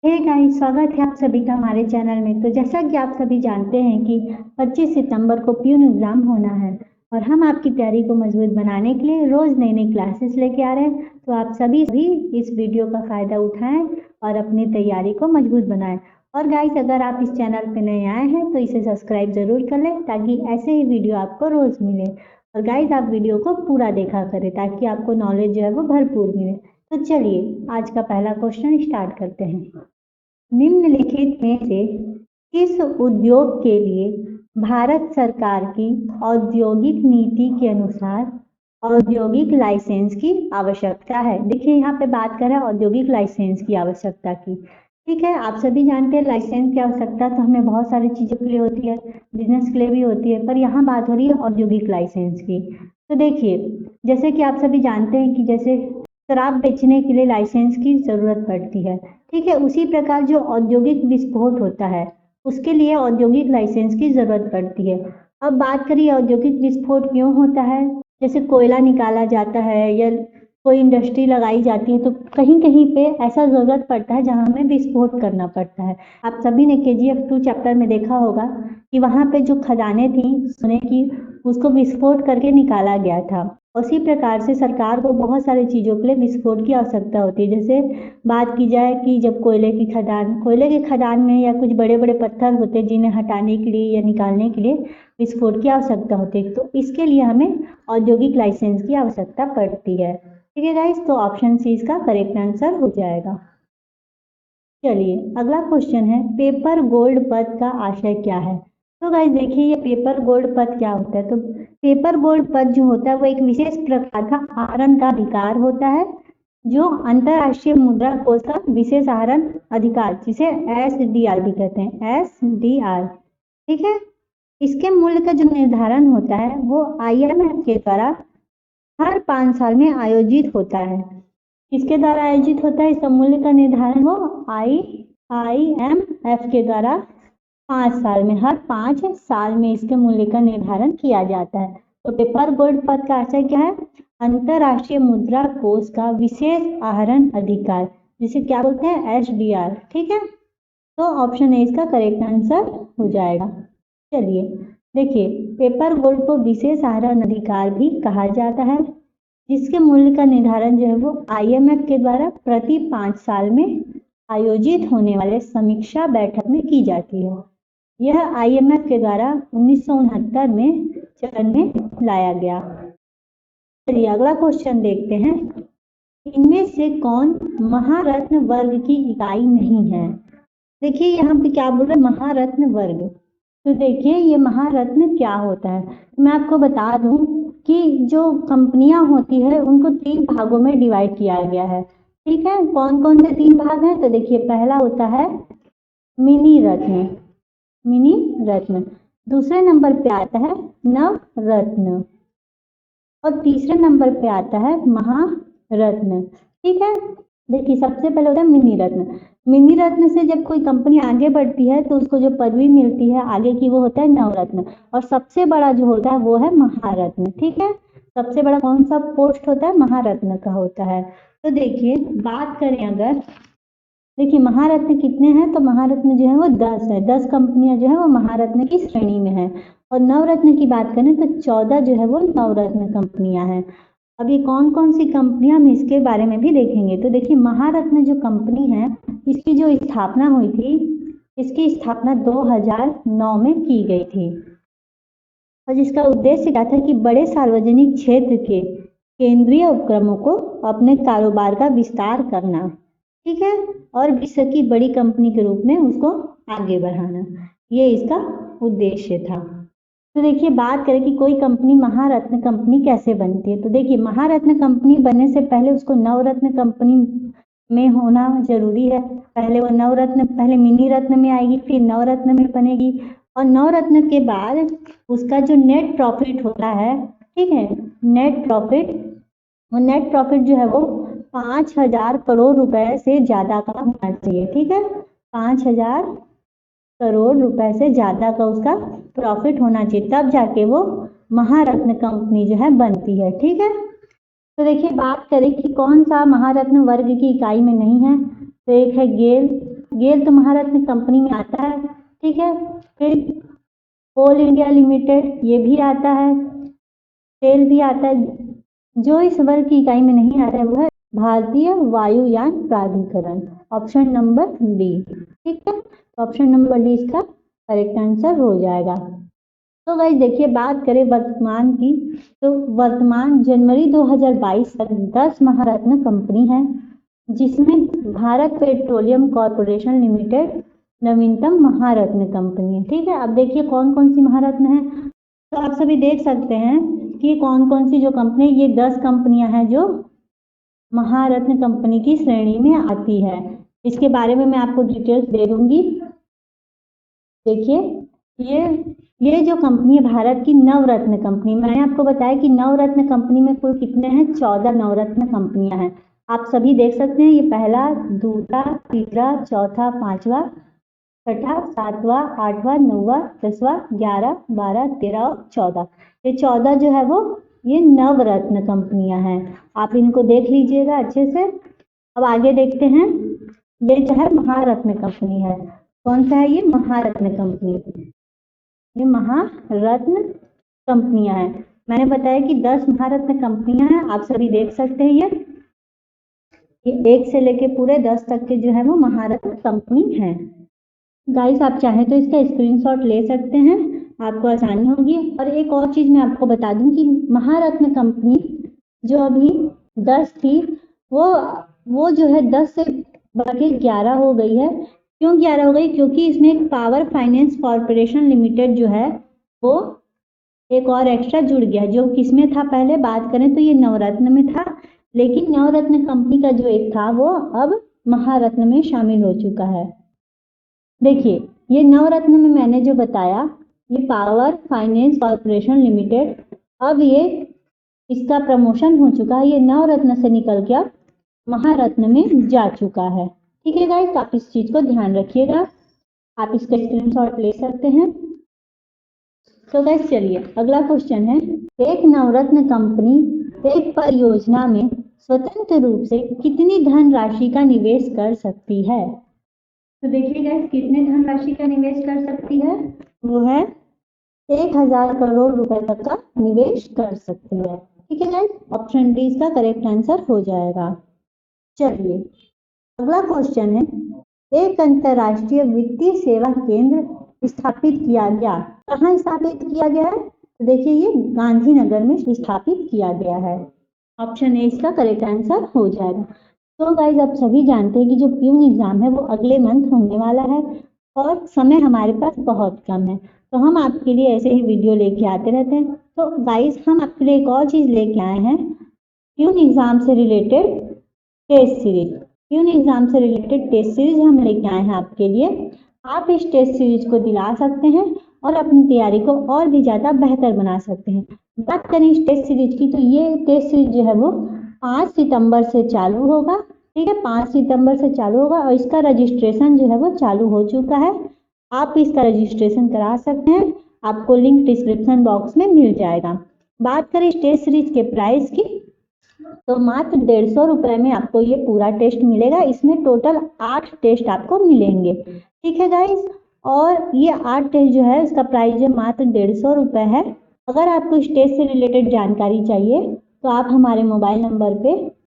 Hey guys, स्वागत है आप सभी का हमारे चैनल में। तो जैसा कि आप सभी जानते हैं कि 25 सितंबर को प्यून एग्जाम होना है और हम आपकी तैयारी को मजबूत बनाने के लिए रोज नई नई क्लासेस लेके आ रहे हैं। तो आप सभी भी इस वीडियो का फायदा उठाएं और अपनी तैयारी को मजबूत बनाएं। और गाइस, अगर आप इस चैनल पे नए आए हैं तो इसे सब्सक्राइब जरूर कर लें ताकि ऐसे ही वीडियो आपको रोज मिले। और गाइस, आप वीडियो को पूरा देखा करें ताकि आपको नॉलेज जो है वो भरपूर मिले। तो चलिए आज का पहला क्वेश्चन स्टार्ट करते हैं। निम्नलिखित में से किस उद्योग के लिए भारत सरकार की औद्योगिक नीति के अनुसार औद्योगिक लाइसेंस की आवश्यकता है? देखिए, यहाँ पे बात कर रहे हैं औद्योगिक लाइसेंस की आवश्यकता की। ठीक है, आप सभी जानते हैं लाइसेंस की आवश्यकता तो हमें बहुत सारी चीजों के लिए होती है, बिजनेस के लिए भी होती है, पर यहाँ बात हो रही है औद्योगिक लाइसेंस की। तो देखिए, जैसे कि आप सभी जानते हैं कि जैसे शराब बेचने के लिए लाइसेंस की जरूरत पड़ती है, ठीक है, उसी प्रकार जो औद्योगिक विस्फोट होता है उसके लिए औद्योगिक लाइसेंस की जरूरत पड़ती है। अब बात करिए औद्योगिक विस्फोट क्यों होता है। जैसे कोयला निकाला जाता है या कोई इंडस्ट्री लगाई जाती है तो कहीं कहीं पे ऐसा जरूरत पड़ता है जहां हमें विस्फोट करना पड़ता है। आप सभी ने KGF 2 चैप्टर में देखा होगा कि वहां पे जो खदानें थी सोने की, उसको विस्फोट करके निकाला गया था। उसी प्रकार से सरकार को बहुत सारी चीजों के लिए विस्फोट की आवश्यकता होती है। जैसे बात की जाए कि जब कोयले के खदान में या कुछ बड़े बड़े पत्थर होते हैं जिन्हें हटाने के लिए या निकालने के लिए विस्फोट की आवश्यकता होती है, तो इसके लिए हमें औद्योगिक लाइसेंस की आवश्यकता पड़ती है। ठीक है गाइस, तो ऑप्शन सी इसका करेक्ट आंसर हो जाएगा। चलिए अगला क्वेश्चन है, पेपर गोल्ड पद का आशय क्या है? तो गाइस देखिए, ये पेपर गोल्ड पद क्या होता है। तो पेपर गोल्ड पद जो होता है वो एक विशेष प्रकार का आहरण का अधिकार होता है, जो अंतरराष्ट्रीय मुद्रा कोष का विशेष आहरण अधिकार, जिसे SDR भी कहते हैं, SDR। ठीक है, इसके मूल्य का जो निर्धारण होता है वो IMF के द्वारा हर 5 साल में आयोजित होता है। किसके द्वारा आयोजित होता है? इसका मूल्य का निर्धारण वो IMF के द्वारा 5 साल में, हर 5 साल में इसके मूल्य का निर्धारण किया जाता है। तो पेपर गोल्ड पद का आशय क्या है? अंतरराष्ट्रीय मुद्रा कोष का विशेष आहरण अधिकार, जिसे क्या बोलते हैं? SDR। ठीक है, तो ऑप्शन ए इसका करेक्ट आंसर हो जाएगा। चलिए देखिए, पेपर गोल्ड को विशेष आहरण अधिकार भी कहा जाता है, जिसके मूल्य का निर्धारण जो है वो IMF के द्वारा प्रति 5 साल में आयोजित होने वाले समीक्षा बैठक में की जाती है। यह IMF के द्वारा 1969 में चलन में लाया गया। चलिए अगला क्वेश्चन देखते हैं, इनमें से कौन महारत्न वर्ग की इकाई नहीं है? देखिए यहाँ पे क्या बोल रहे हैं, महारत्न वर्ग। तो देखिए ये महारत्न क्या होता है, मैं आपको बता दूं कि जो कंपनियां होती है उनको 3 भागों में डिवाइड किया गया है। ठीक है, कौन कौन से 3 भाग हैं? तो देखिए, पहला होता है मिनी रत्न, मिनी रत्न। दूसरे नंबर पे आता है नवरत्न और तीसरे नंबर पे आता है महारत्न। ठीक है, देखिए सबसे पहले होता है मिनी रत्न। मिनी रत्न से जब कोई कंपनी आगे बढ़ती है तो उसको जो पदवी मिलती है आगे की वो होता है नवरत्न, और सबसे बड़ा जो होता है वो है महारत्न। ठीक है, सबसे बड़ा कौन सा पोस्ट होता है? महारत्न का होता है। तो देखिए बात करें अगर, देखिए महारत्न कितने हैं? तो महारत्न जो है वो 10 है, 10 कंपनियां जो है वो महारत्न की श्रेणी में है। और नवरत्न की बात करें तो 14 जो है वो नवरत्न कंपनियां हैं। अब ये कौन कौन सी कंपनियां, हम इसके बारे में भी देखेंगे। तो देखिए महारत्न जो कंपनी है इसकी जो स्थापना हुई थी, इसकी स्थापना 2009 में की गई थी, और जिसका उद्देश्य क्या था कि बड़े सार्वजनिक क्षेत्र के केंद्रीय उपक्रमों को अपने कारोबार का विस्तार करना, ठीक है, और विश्व की बड़ी कंपनी के रूप में उसको आगे बढ़ाना, ये इसका उद्देश्य था। तो देखिए बात करें कि कोई कंपनी महारत्न कंपनी कैसे बनती है। तो देखिए महारत्न कंपनी बनने से पहले उसको नवरत्न कंपनी में होना जरूरी है। पहले वो नवरत्न, पहले मिनी रत्न में आएगी, फिर नवरत्न में बनेगी, और नवरत्न के बाद उसका जो नेट प्रॉफिट होता है, ठीक है, नेट प्रॉफिट, वो नेट प्रॉफिट जो है वो 5,000 करोड़ रुपए से ज्यादा का होना चाहिए। ठीक है, 5,000 करोड़ रुपए से ज्यादा का उसका प्रॉफिट होना चाहिए, तब जाके वो महारत्न कंपनी जो है बनती है। ठीक है, तो देखिए बात करें कि कौन सा महारत्न वर्ग की इकाई में नहीं है। तो एक है गेल, गेल तो महारत्न कंपनी में आता है, ठीक है। फिर कोल इंडिया लिमिटेड ये भी आता है, सेल भी आता है। जो इस वर्ग की इकाई में नहीं आता है वो है भारतीय वायुयान प्राधिकरण, ऑप्शन नंबर डी, ठीक है। तो ऑप्शन नंबर डी इसका करेक्ट आंसर हो जाएगा। तो गाइस देखिए, बात करें वर्तमान की, तो वर्तमान जनवरी 2022 तक 10 महारत्न कंपनी है, जिसमें भारत पेट्रोलियम कॉर्पोरेशन लिमिटेड नवीनतम महारत्न कंपनी है, ठीक है। अब देखिए कौन कौन सी महारत्न है, तो आप सभी देख सकते हैं कि कौन कौन सी जो कंपनी, ये 10 कंपनियां हैं जो महारत्न कंपनी की श्रेणी में आती है। इसके बारे में मैं आपको डिटेल्स दे दूंगी। देखिए ये जो कंपनी है भारत की नवरत्न कंपनी, मैंने आपको बताया कि नवरत्न कंपनी में कुल कितने हैं, 14 नवरत्न कंपनियां हैं। आप सभी देख सकते हैं, ये पहला, दूसरा, तीसरा, चौथा, पांचवा, छठा, सातवां, आठवां, नौवां, 10वां, 11, 12, 13 और 14। ये 14 जो है वो ये नवरत्न कंपनियां हैं। आप इनको देख लीजिएगा अच्छे से। अब आगे देखते हैं, ये जो है महारत्न कंपनी है। कौन सा है ये? महारत्न कंपनी। ये महारत्न कंपनियां हैं। मैंने बताया कि 10 महारत्न कंपनियां हैं, आप सभी देख सकते हैं। ये 1 से लेके पूरे 10 तक के जो है वो महारत्न कंपनी हैं। गाइस आप चाहें तो इसका स्क्रीनशॉट ले सकते हैं, आपको आसानी होगी। और एक और चीज मैं आपको बता दूं कि महारत्न कंपनी जो अभी 10 थी, वो जो है 10 से बढ़ के 11 हो गई है। क्यों 11 हो गई? क्योंकि इसमें एक पावर फाइनेंस कॉर्पोरेशन लिमिटेड जो है वो एक और एक्स्ट्रा जुड़ गया, जो किसमें था पहले बात करें तो ये नवरत्न में था, लेकिन नवरत्न कंपनी का जो एक था वो अब महारत्न में शामिल हो चुका है। देखिए ये नवरत्न में मैंने जो बताया, ये पावर फाइनेंस कॉर्पोरेशन लिमिटेड, अब ये इसका प्रमोशन हो चुका है, ये नवरत्न से निकल के महारत्न में जा चुका है, ठीक है गाइस। आप इस चीज को ध्यान रखिएगा, आप इसका स्क्रीनशॉट ले सकते हैं। तो गाइस चलिए अगला क्वेश्चन है, एक नवरत्न कंपनी एक परियोजना में स्वतंत्र रूप से कितनी धनराशि का निवेश कर सकती है? तो देखिए गाइस, कितने धनराशि का निवेश कर सकती है? वो है 1000 करोड़ रुपए तक का निवेश कर सकती है, ठीक है गाइस। ऑप्शन डी इसका करेक्ट आंसर हो जाएगा। चलिए अगला क्वेश्चन है, एक अंतरराष्ट्रीय वित्तीय सेवा केंद्र स्थापित किया गया, कहाँ स्थापित किया गया है? तो देखिए ये गांधीनगर में स्थापित किया गया है। ऑप्शन ए इसका करेक्ट आंसर हो जाएगा। तो गाइज आप सभी जानते हैं कि जो प्यून एग्जाम है वो अगले मंथ होने वाला है और समय हमारे पास बहुत कम है, तो हम आपके लिए ऐसे ही वीडियो लेके आते रहते हैं। तो गाइज हम आपके लिए एक और चीज लेके आए हैं, प्यून एग्जाम से related test series. Peon exam से रिलेटेड टेस्ट सीरीज हम लेके आए हैं आपके लिए। आप इस टेस्ट सीरीज को दिला सकते हैं और अपनी तैयारी को और भी ज्यादा बेहतर बना सकते हैं। बात करें इस टेस्ट सीरीज की, तो ये टेस्ट सीरीज जो है वो 5 सितंबर से चालू होगा, ठीक है। 5 सितंबर से चालू होगा और इसका रजिस्ट्रेशन जो है वो चालू हो चुका है। आप इसका रजिस्ट्रेशन करा सकते हैं, आपको लिंक डिस्क्रिप्शन बॉक्स में मिल जाएगा। बात करें इस टेस्ट सीरीज के प्राइस की, तो मात्र 150 रुपए में आपको ये पूरा टेस्ट मिलेगा। इसमें टोटल 8 टेस्ट आपको मिलेंगे, ठीक है गाइस। और ये 8 टेस्ट जो है इसका प्राइस जो मात्र 150 रुपए है। अगर आपको इस टेस्ट से रिलेटेड जानकारी चाहिए तो आप हमारे मोबाइल नंबर पे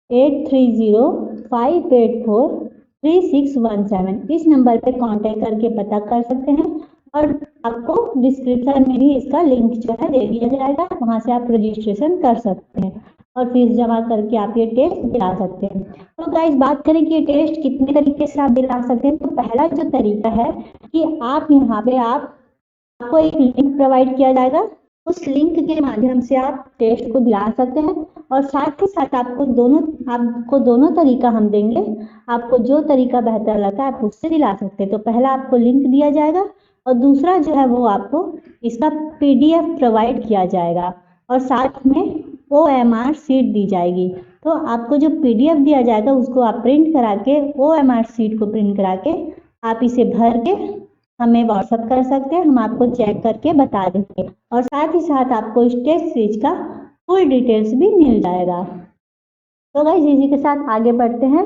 8305843617 इस नंबर पे कांटेक्ट करके पता कर सकते हैं और आपको डिस्क्रिप्शन में भी इसका लिंक जो है दे दिया जाएगा, वहां से आप रजिस्ट्रेशन कर सकते हैं और फीस जमा करके आप ये टेस्ट दिला सकते हैं। तो गाइस बात करें कि ये टेस्ट कितने तरीके से आप दिला सकते हैं, तो पहला जो तरीका है कि आप यहाँ पे आपको एक लिंक प्रोवाइड किया जाएगा, उस लिंक के माध्यम से आप टेस्ट को दिला सकते हैं और साथ ही साथ आपको दोनों तरीका हम देंगे, आपको जो तरीका बेहतर लगता है आप उससे दिला सकते हैं। तो पहला आपको लिंक दिया जाएगा और दूसरा जो है वो आपको इसका PDF प्रोवाइड किया जाएगा और साथ में OMR शीट दी जाएगी। तो आपको जो PDF दिया जाएगा उसको आप प्रिंट करा के, OMR शीट को प्रिंट करा के आप इसे भर के हमें व्हाट्सएप कर सकते हैं, हम आपको चेक करके बता देंगे और साथ ही साथ आपको इस टेस्ट सीरीज का फुल डिटेल्स भी मिल जाएगा। तो गाइस इसी के साथ आगे बढ़ते हैं।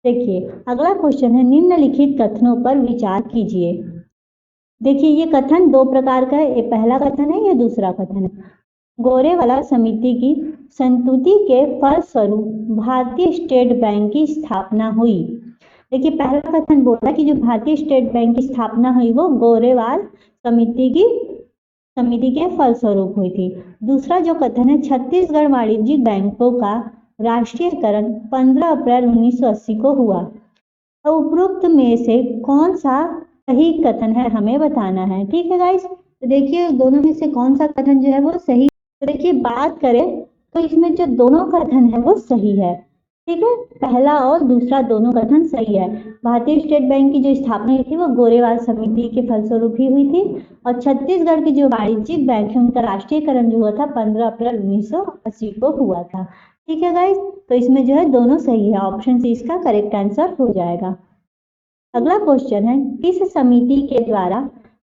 देखिए अगला क्वेश्चन है, निम्नलिखित कथनों पर विचार कीजिए। देखिए ये कथन दो प्रकार का है, ये पहला कथन है, ये दूसरा कथन है। गोरेवाला समिति की संस्तुति के फलस्वरूप भारतीय स्टेट बैंक की स्थापना हुई। देखिए पहला कथन बोला कि जो भारतीय स्टेट बैंक की स्थापना हुई वो गोरेवाल समिति के फलस्वरूप हुई थी। दूसरा जो कथन है, छत्तीसगढ़ वाणिज्यिक बैंकों का राष्ट्रीयकरण 15 अप्रैल 1980 को हुआ। तो उपरोक्त में से कौन सा सही कथन है हमें बताना है। ठीक है गाइस, तो देखिए दोनों में से कौन सा कथन जो है वो सही। तो देखिए बात करें तो इसमें जो दोनों कथन है वो सही है। ठीक है, पहला और दूसरा दोनों कथन सही है। भारतीय स्टेट बैंक की जो स्थापना हुई थी वो गोरेवाल समिति के फलस्वरूप ही हुई थी, और छत्तीसगढ़ की जो वाणिज्यिक बैंक है उनका राष्ट्रीयकरण जो हुआ था 15 अप्रैल 1980 को हुआ था। ठीक है गाइस, तो इसमें जो है दोनों सही है, ऑप्शन सी इसका करेक्ट आंसर हो जाएगा। अगला क्वेश्चन है, किस समिति के द्वारा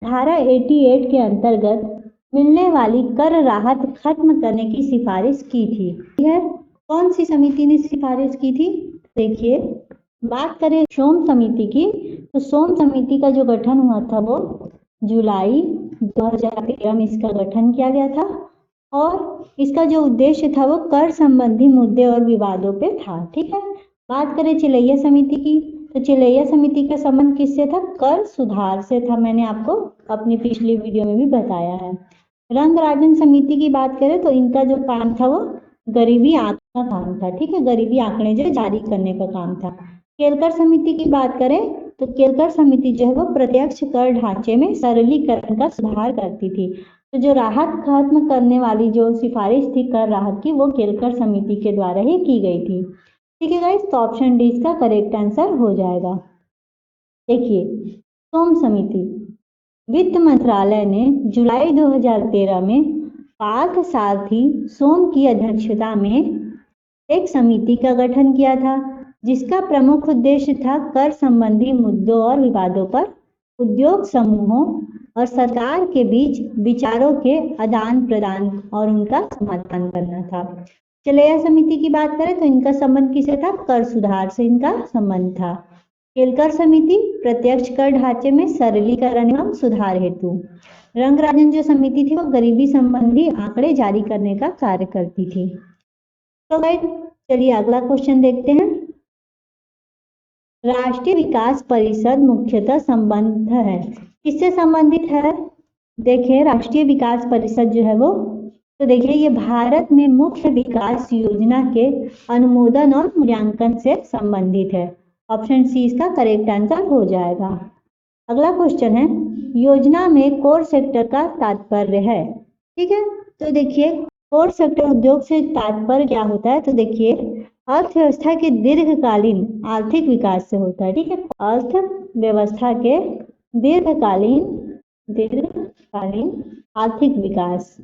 धारा 88 के अंतर्गत मिलने वाली कर राहत खत्म करने की सिफारिश की थी। है कौन सी समिति ने सिफारिश की थी। देखिए बात करें सोम समिति की, तो सोम समिति का जो गठन हुआ था वो जुलाई 2013 में इसका गठन किया गया था, और इसका जो उद्देश्य था वो कर संबंधी मुद्दे और विवादों पे था। ठीक है, बात करें चिलैया समिति की, तो चिलैया समिति का संबंध किससे था, कर सुधार से था। मैंने आपको अपनी पिछली वीडियो में भी बताया है। रंगराजन समिति की बात करें तो इनका जो काम था वो गरीबी आंकड़ा का काम था। ठीक है, गरीबी आंकड़े जो जारी करने का काम था। केलकर समिति की बात करें तो केलकर समिति जो है वो प्रत्यक्ष कर ढांचे में सरलीकरण का सुधार करती थी। तो जो राहत खत्म करने वाली जो सिफारिश थी कर राहत की, वो केलकर समिति के द्वारा ही की गई थी। ठीक है गाइस, तो ऑप्शन डी इसका करेक्ट आंसर हो जाएगा। देखिए सोम समिति, वित्त मंत्रालय ने जुलाई 2013 में पार्थ सारथी सोम की अध्यक्षता में एक समिति का गठन किया था, जिसका प्रमुख उद्देश्य था कर संबंधी मुद्दों और विवादों पर उद्योग समूहों और सरकार के बीच विचारों के आदान प्रदान और उनका समाधान करना था। चिलैया समिति की बात करें तो इनका संबंध किससे था, कर सुधार से इनका संबंध था। केलकर समिति प्रत्यक्ष कर ढांचे में सरलीकरण एवं सुधार हेतु। रंगराजन जो समिति थी वो गरीबी संबंधी आंकड़े जारी करने का कार्य करती थी। तो गाइस चलिए अगला क्वेश्चन देखते हैं। राष्ट्रीय विकास परिषद मुख्यतः संबंध है, किससे संबंधित है। देखिए राष्ट्रीय विकास परिषद जो है वो, तो देखिए ये भारत में मुख्य विकास योजना के अनुमोदन और मूल्यांकन से संबंधित है। ऑप्शन सी इसका करेक्ट आंसर हो जाएगा। अगला क्वेश्चन है, योजना में कोर सेक्टर का तात्पर्य है। ठीक है, तो देखिए कोर सेक्टर उद्योग से तात्पर्य क्या होता है, तो देखिए अर्थव्यवस्था के दीर्घकालीन आर्थिक विकास से होता है। ठीक है, अर्थव्यवस्था के दीर्घकालीन आर्थिक विकास,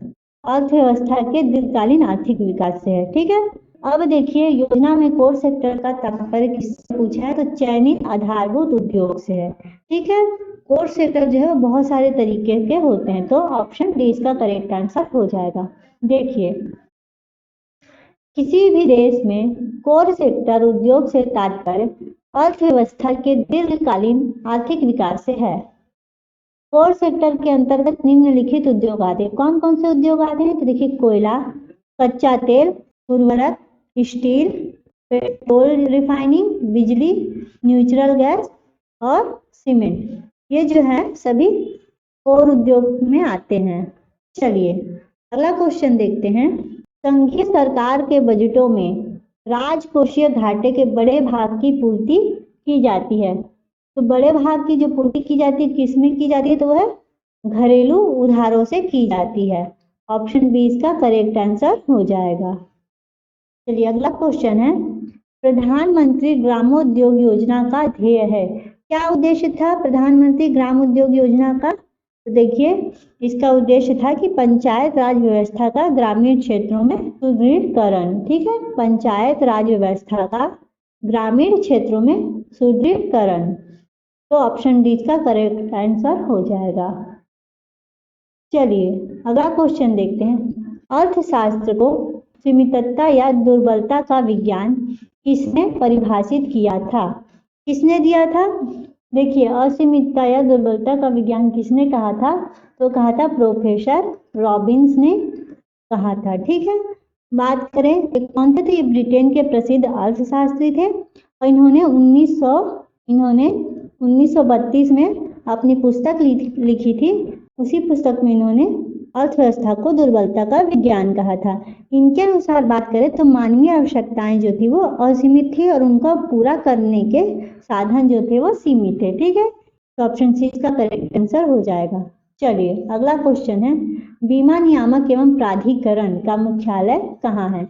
अर्थव्यवस्था के दीर्घकालीन आर्थिक विकास से है। ठीक है, अब देखिए योजना में कोर सेक्टर का तात्पर्य किससे पूछा है, तो चयनित आधारभूत उद्योग से है। ठीक है, कोर सेक्टर जो है वो बहुत सारे तरीके के होते हैं, तो ऑप्शन डी इसका करेक्ट आंसर हो जाएगा। देखिए किसी भी देश में कोर सेक्टर उद्योग से तात्पर्य अर्थव्यवस्था के दीर्घकालीन आर्थिक विकास से है। कोर सेक्टर के अंतर्गत निम्नलिखित उद्योग आते हैं। कौन कौन से उद्योग आते हैं, तो देखिए कोयला, कच्चा तेल, उर्वरक, स्टील, पेट्रोल रिफाइनिंग, बिजली, नेचुरल गैस और सीमेंट, ये जो है सभी कोर उद्योग में आते हैं। चलिए अगला क्वेश्चन देखते हैं। संघीय सरकार के बजटों में राजकोषीय घाटे के बड़े भाग की पूर्ति की जाती है। तो बड़े भाग की जो पूर्ति की जाती है किसमें की जाती है, तो वह घरेलू उधारों से की जाती है। ऑप्शन बी इसका करेक्ट आंसर हो जाएगा। चलिए अगला क्वेश्चन है, प्रधानमंत्री ग्रामोद्योग योजना का ध्येय है। क्या उद्देश्य था प्रधानमंत्री ग्राम उद्योग योजना का, तो देखिए इसका उद्देश्य था कि पंचायत राज व्यवस्था का ग्रामीण क्षेत्रों में सुदृढ़ीकरण। ठीक है, पंचायत राज व्यवस्था का ग्रामीण क्षेत्रों में सुदृढ़ीकरण, तो ऑप्शन डी का करेक्ट आंसर हो जाएगा। चलिए अगला क्वेश्चन देखते हैं। अर्थशास्त्र को सीमितता या दुर्बलता का विज्ञान किसने परिभाषित किया था? किसने दिया था? देखिए, असीमितता या दुर्बलता का विज्ञान किसने कहा था? तो कहा था प्रोफेसर रॉबिन्स ने कहा था। ठीक है, बात करें ये कौन थे? तो ये ब्रिटेन के प्रसिद्ध अर्थशास्त्री थे और इन्होंने 1932 में अपनी पुस्तक लिखी थी। उसी पुस्तक में इन्होंने अर्थव्यवस्था को दुर्बलता का विज्ञान कहा था। इनके अनुसार बात करें तो मानवीय आवश्यकताएं जो थी वो असीमित थी और उनका पूरा करने के साधन जो थे वो सीमित थे। ठीक है, तो ऑप्शन सी इसका करेक्ट आंसर हो जाएगा। चलिए अगला क्वेश्चन है, बीमा नियामक एवं प्राधिकरण का मुख्यालय कहाँ है?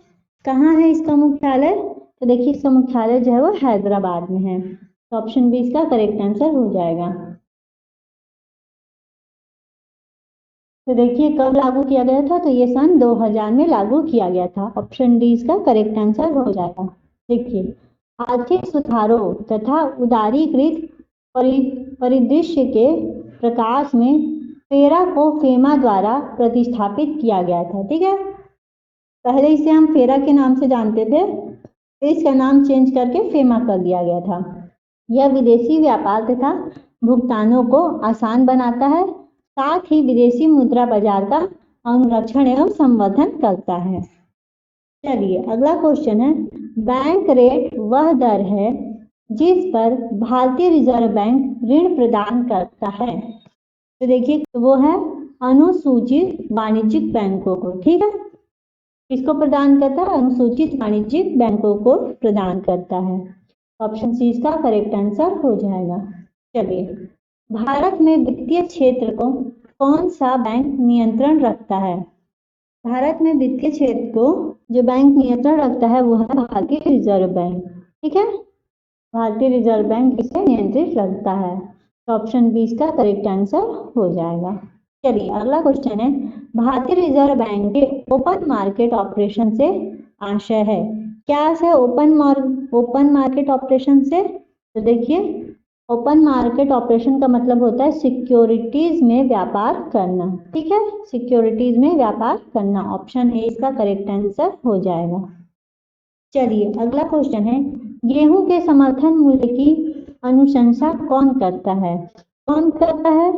कहाँ है इसका मुख्यालय? तो देखिए इसका मुख्यालय जो है वो हैदराबाद में है। तो ऑप्शन बी इसका करेक्ट आंसर हो जाएगा। तो देखिए कब लागू किया गया था? तो ये सन 2000 में लागू किया गया था। ऑप्शन डी इसका करेक्ट आंसर हो जाएगा। देखिए, आर्थिक सुधारों तथा उदारीकृत परिदृश्य के प्रकाश में फेरा को फेमा द्वारा प्रतिस्थापित किया गया था। ठीक है, पहले इसे हम फेरा के नाम से जानते थे, इसका नाम चेंज करके फेमा कर दिया गया था। यह विदेशी व्यापार तथा भुगतानों को आसान बनाता है, साथ ही विदेशी मुद्रा बाजार का अनुरक्षण एवं संवर्धन करता है। चलिए अगला क्वेश्चन है, बैंक रेट वह दर है जिस पर भारतीय रिजर्व बैंक ऋण प्रदान करता है। तो देखिए वो है अनुसूचित वाणिज्यिक बैंकों को। ठीक है, किसको प्रदान करता है? अनुसूचित वाणिज्यिक बैंकों को प्रदान करता है। ऑप्शन सी इसका करेक्ट आंसर हो जाएगा। चलिए, भारत में वित्तीय क्षेत्र को कौन सा बैंक नियंत्रण रखता है? भारत में वित्तीय क्षेत्र को जो बैंक नियंत्रण रखता है वो है भारतीय रिजर्व बैंक। ठीक है, भारतीय रिजर्व बैंक इसे नियंत्रित रखता है। तो ऑप्शन बी इसका करेक्ट आंसर हो जाएगा। चलिए अगला क्वेश्चन है, भारतीय रिजर्व बैंक के ओपन मार्केट ऑपरेशन से आशय है? क्या है ओपन मार्केट ऑपरेशन से? तो देखिए ओपन मार्केट ऑपरेशन का मतलब होता है सिक्योरिटीज में व्यापार करना। ठीक है, सिक्योरिटीज में व्यापार करना। ऑप्शन ए इसका करेक्ट आंसर हो जाएगा। चलिए अगला क्वेश्चन है, गेहूं के समर्थन मूल्य की अनुशंसा कौन करता है? कौन करता है?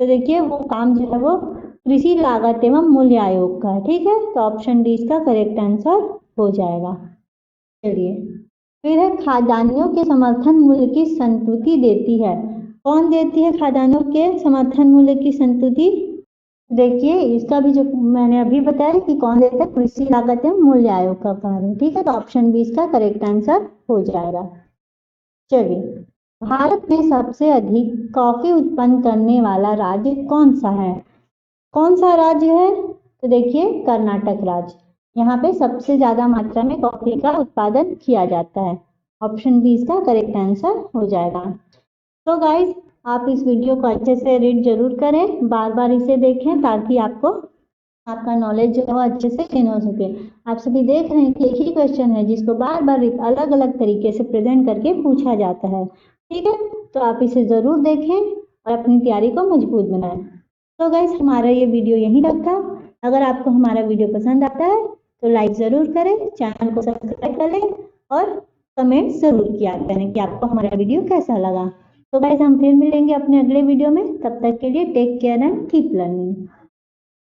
तो देखिए वो काम जो है वो कृषि लागत एवं मूल्य आयोग का है। ठीक है, तो ऑप्शन डी इसका करेक्ट आंसर हो जाएगा। चलिए फिर है, खाद्यान्नों के समर्थन मूल्य की संतुति देती है? कौन देती है खाद्यान्नों के समर्थन मूल्य की संतुति? देखिए इसका भी जो मैंने अभी बताया कि कौन देता है, कृषि लागत एवं मूल्य आयोग का कार्य है। ठीक है, तो ऑप्शन बी इसका करेक्ट आंसर हो जाएगा। चलिए, भारत में सबसे अधिक कॉफी उत्पन्न करने वाला राज्य कौन सा है? कौन सा राज्य है? तो देखिए कर्नाटक राज्य, यहाँ पे सबसे ज्यादा मात्रा में कॉफी का उत्पादन किया जाता है। ऑप्शन बी इसका करेक्ट आंसर हो जाएगा। तो गाइज आप इस वीडियो को अच्छे से रीड जरूर करें, बार बार इसे देखें ताकि आपका नॉलेज जो है वो अच्छे से गेन हो सके। आप सभी देख रहे हैं कि एक ही क्वेश्चन है जिसको बार बार अलग अलग तरीके से प्रेजेंट करके पूछा जाता है। ठीक है, तो आप इसे जरूर देखें और अपनी तैयारी को मजबूत बनाएं। तो गाइज हमारा ये वीडियो यहीं तक था। अगर आपको हमारा वीडियो पसंद आता है तो लाइक जरूर करें, चैनल को सब्सक्राइब करें और कमेंट जरूर किया करें कि आपको हमारा वीडियो कैसा लगा। तो गाइज हम फिर मिलेंगे अपने अगले वीडियो में, तब तक के लिए take care and keep learning.